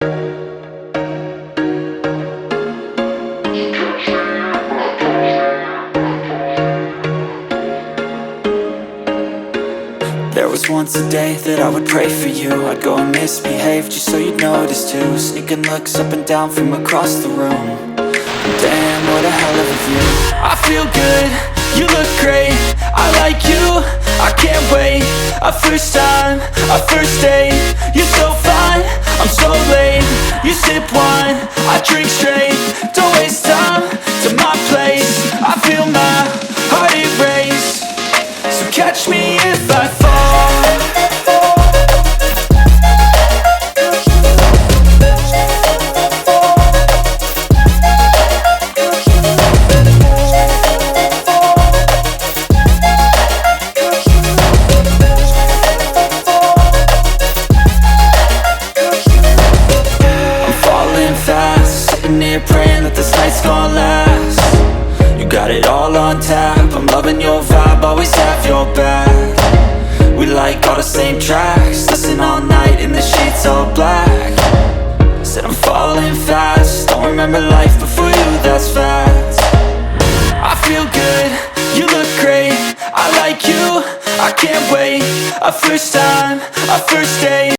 There was once a day that I would pray for you. I'd go and misbehave just so you'd notice too. Sneaking looks up and down from across the room. Damn, what a hell of a view. I feel good, you look great, I like you, I can't wait. A first time, a first date. You're so fine, I'm so late. You sip wine, I drink straight. Don't waste time to my place. I feel my heart erase. So catch me if I fall. Sitting here praying that this night's gonna last. You got it all on tap, I'm loving your vibe, always have your back. We like all the same tracks, listen all night in the sheets all black. Said I'm falling fast, don't remember life before you, that's fact. I feel good, you look great, I like you, I can't wait. A first time, a first date.